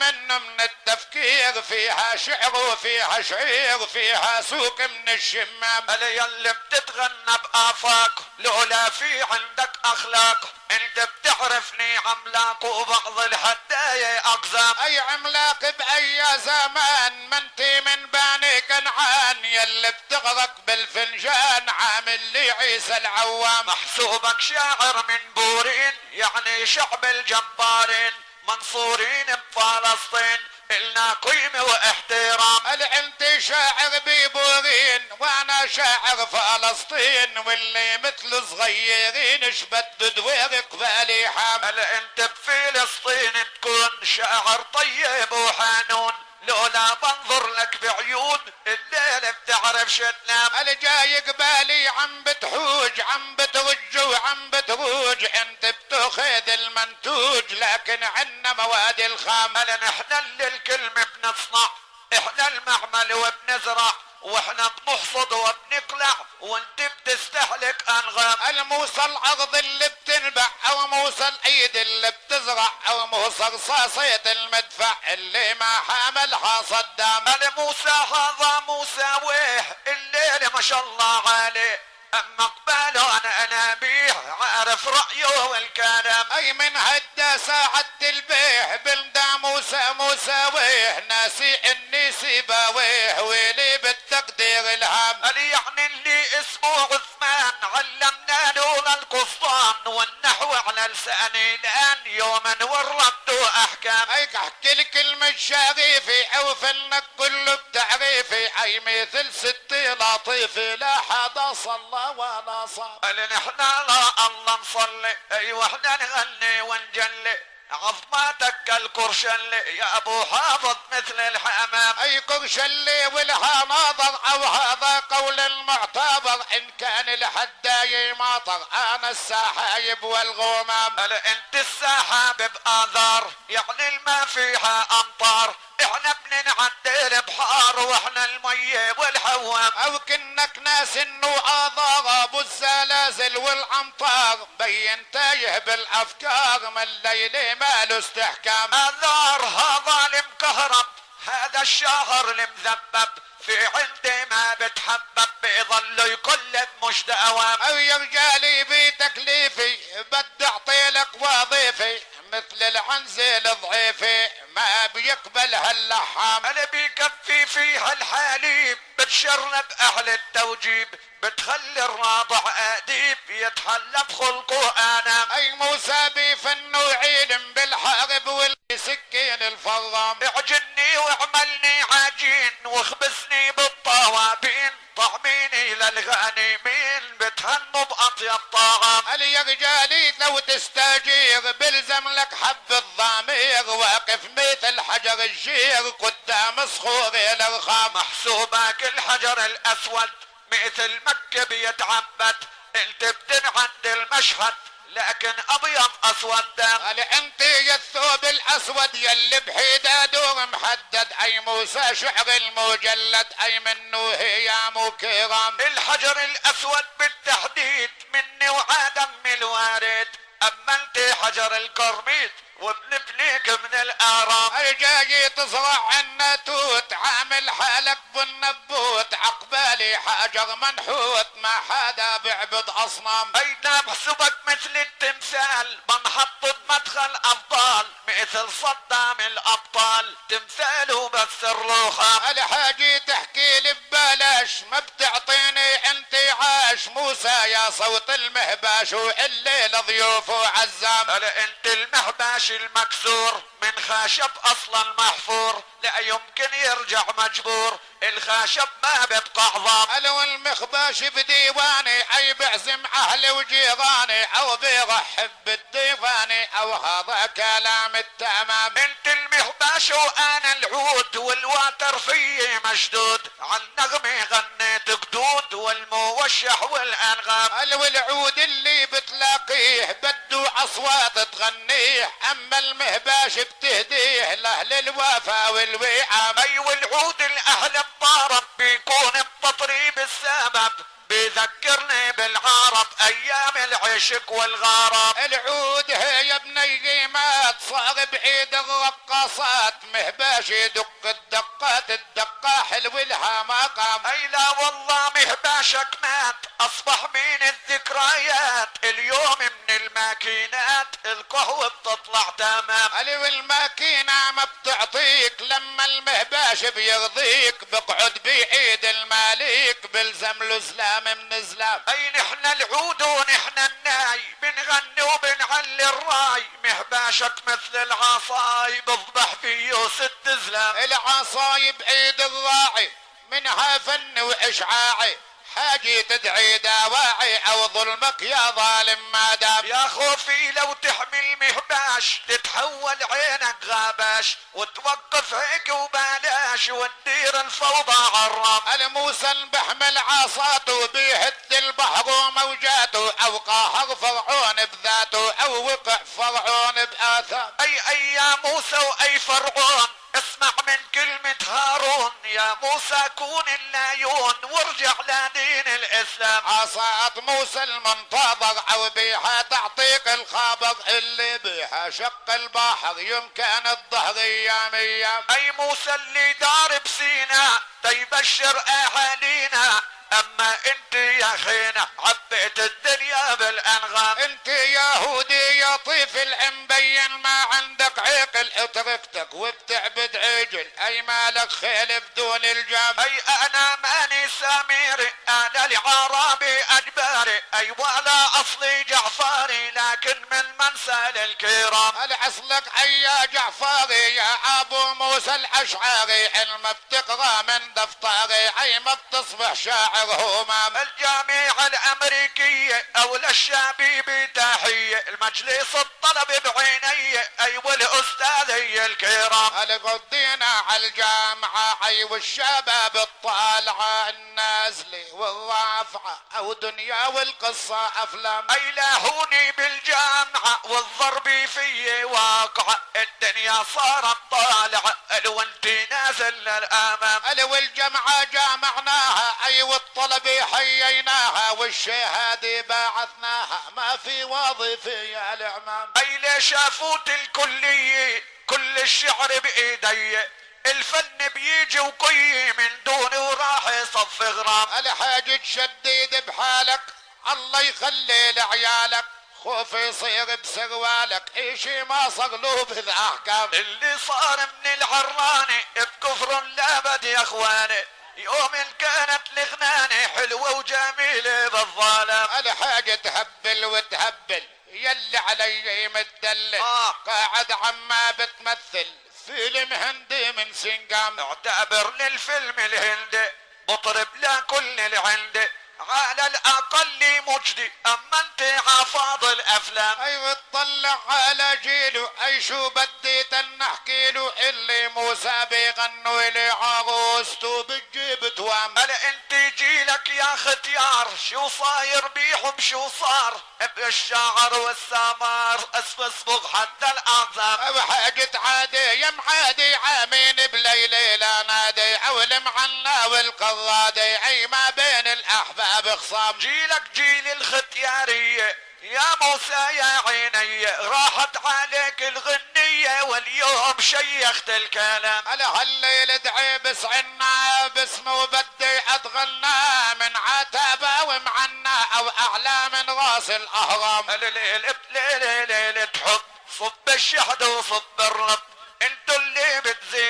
منه من التفكير، فيها شعر وفيها شعير، فيها سوق من الشمام. يلي بتتغنى بآفاق لولا في عندك أخلاق، انت بتعرفني عملاق وبعض الهدايا أقزام. اي عملاق بأي زمان ما انتي من بني كنعان، يلي بتغرق بالفنجان عامل لي عيسى العوام. محسوبك شاعر من بورين يعني شعب الجبارين، منصورين بفلسطين إلنا قيمة واحترام. انت شاعر بيبورين وانا شاعر فلسطين، واللي مثل صغيرين شبت بدوير قبالي حام. انت بفلسطين تكون شاعر طيب وحنون، لولا بنظر لك بعيون الليل بتعرف شتنام. الجاي قبالي عم بتحوج عم بترج وعم بتروج، انت بتاخذ المنتوج لكن عنا مواد الخام. نحن اللي الكلمة بنصنع، احنا المعمل وبنزرع، واحنا بنحصد وبنقلع وانت بتستهلك انغام. الموسى الارض اللي بتنبع او موسى الايد اللي بتزرع او موسى رصاصية المدفع اللي ما حاملها صدام. الموسى هذا موسى ويه الليل ما شاء الله عليه، اما قباله انا بيه عارف رايه والكلام. اي من هدى ساعة البيه بلدا موسى ويه، ناسي اني سيباويه ويلي بالتقدير الهام. يعني اللي اسمه عثمان علمنا لولا القسطان، والنحو على لساني الان يوما وربته احكام. اي احكي الكلمة الشريفي او فنك كله بتعريفي، اي مثل ستي لطيفي لا حدا صلى ولا صام. نحن لا الله نصلي ايوه احنا نغني ونجلي، عظماتك الكرشلي يا ابو حافظ مثل الحمام. اي كرشلي ولها ناظر او هذا قول المعتبر، ان كان الحداي ماطر انا السحايب والغمام. انت السحاب باثار يعني الماء فيها امطار، احنا بننعدل بحار واحنا المي والهوام. او كنك ناس انه اثار ابو الزلازل والامطار، بين تايه بالافكار من الليل ماله استحكام. اثار هذا المكهرب هذا الشهر المذبب، في عندي ما بتحبب بيظل يقلب مش دوام. او يا رجالي بتكليفي بدي اعطيلك وظيفي، مثل العنزل ضعيفي ما بيقبل هاللحام. انا بيكفي فيها الحليب بتشرب اهل التوجيب، بتخلي الراضع اديب يتحلى بخلقه انام. اي موسى بفنه علم بالحرب والسكين الفرام، اعجني واعملني عجين واخبزني بالطوابين، طعميني للغانمين بتهنوا باطيب طعام. يا رجالي لو تستجير بلزم لك حب الضمير، واقف مثل حجر الجير قدام صخور الارخام. محسوبك الحجر الاسود مثل مكة بيتعبد، انت بتنعد المشهد لكن ابيض اسود دم. انت يا الثوب الاسود يلي بحيده دور محدد، اي موسى شعر المجلد اي منه هي مكرم. الحجر الاسود بالتحديد مني وعدم الوارد، اما انت حجر الكرميت وبنبنيك من الارام. الجاي تزرع عنا توت عامل حالك بالنبوت، عقبالي حجر منحوت ما حدا بيعبد اصنام. اينا بحسبك مثل التمثال بنحط بمدخل ابطال، مثل صدام الابطال تمثاله بس الروخام. الحاجي تحكي لي ببلاش ما بتعطيني انت عاش، موسى يا صوت المهباش والليل ضيوفه عزام. انت المهباش المكسور من خشب اصلا محفور، لا يمكن يرجع مجبور، الخشب ما بيبقى عظام. لو المخباش بديواني اي بعزم اهلي وجيراني، او بيرحب بالضيفاني او هذا كلام التمام. انت المهباش وانا العود والواتر فيه مشدود، عن نغمي غنيت قدود والموشح والانغام. والعود اللي بتلاقيه بدو اصوات تغنيه، اما المهباش بتهديه لاهل الوفا والوئام. اي والعود الاهل الضارب بيكون بتطريب السبب، بيذكرني بالعرب ايام العشق والغرام. العود هي يا بني ما صار بعيد الرقصات مهباش يدق الدقات الدقة حلو لها مقام. اي لا والله مهباشك مات اصبح من الذكريات اليوم من الماكينات القهوة بتطلع تمام. علي والماكينة ما بتعطيك لما المهباش بيرضيك بقعد بيعيد الماليك بلزم له زلام من زلام. اي نحن العود ونحن الناي بنغني وبنعلي الراي مهباشك مثل العصاي بفضح فيه 6 زلام. العصاي بعيد الراعي منها فن واشعاعي حاجي تدعي دواعي او ظلمك يا ظالم ما دام. يا خوفي لو تحمل مهباش تتحول عينك غاباش وتوقف هيك وبلاش وتدير الفوضى عالرام. الموسى بحمل عصاته بيهد البحر وموجاته او قاهر فرعون بذاته او وقع فرعون باثام. اي يا موسى واي فرعون اسمع من كلمة هارون يا موسى كون اللايون وارجع لدين الاسلام. عصات موسى المنتظر او بيها تعطيك الخبر اللي بيها شق البحر يمكن الظهر ايام ايام. اي موسى اللي دار بسينا تيبشر اهالينا اما انت يا خينا عبيت الدنيا بالانغام. انت يهودي يا طيف العنبين ما عندك عقل اتركتك وبتعبد عجل اي مالك خيل بدون الجام. اي انا ماني ساميري انا العربي اجباري اي ولا اصلي جعفاري لكن من منسال الكرام. العصلك اي يا جعفاري يا ابو موسى الاشعري علم بتقرا من دفتري اي ما بتصبح شاعر همام. الجامعة الامريكية او للشبيب تحية المجلس الطلب بعيني اي والاستاذي الكرام. القضينا على الجامعة اي والشباب الطالعة النازلة والرافعة او دنيا والقصة افلام. اي لاهوني بالجامعة والضرب في واقع الدنيا صارت طالعة وانت نازل للامام. والجامعة جامعناها اي والطلب حييناها والشهادة باعثناها ما في وظيفة يا العمام. اي ليش افوت الكلية كل الشعر بايدي الفن بيجي وقي من دوني وراح يصف غرام. الحاج تشدد بحالك الله يخلي لعيالك خوف يصير بسروالك اشي ما صغلوا بالاحكام. اللي صار من العراني بكفر لابد يا اخواني يوم كانت الغناني حلوة وجميلة بالظالم. الحاجة تهبل وتهبل يلي علي متدلل قاعد عما بتمثل فيلم هندي من سنقام. اعتبر للفيلم الهندي بطرب لكل العندي على الاقل مجدي اما انت عفاضل افلام. اي تطلع على جيله اي شو بديت نحكي له اللي موسى بيغنوا لي عروسته بتجيب توام. انا انت جيلك يا ختيار شو صاير بيهم شو صار بالشعر والسمار اسفسفق حتى الاعظام. بحاجة عادي يا معادي عامين بليلة لا نادي او المعنا والقرادي اي ما بين الاحباب خصام. جيلك جيل الختيارية يا موسى يا عيني راحت عليك الغنية واليوم شيخت الكلام. على هالليل ادعي بسعنا باسمه بدي اتغنى من عتبة ومعنا او اعلى من راس الاهرام. ليلة حب صب الشهد وصب الرب انتو اللي بتزيد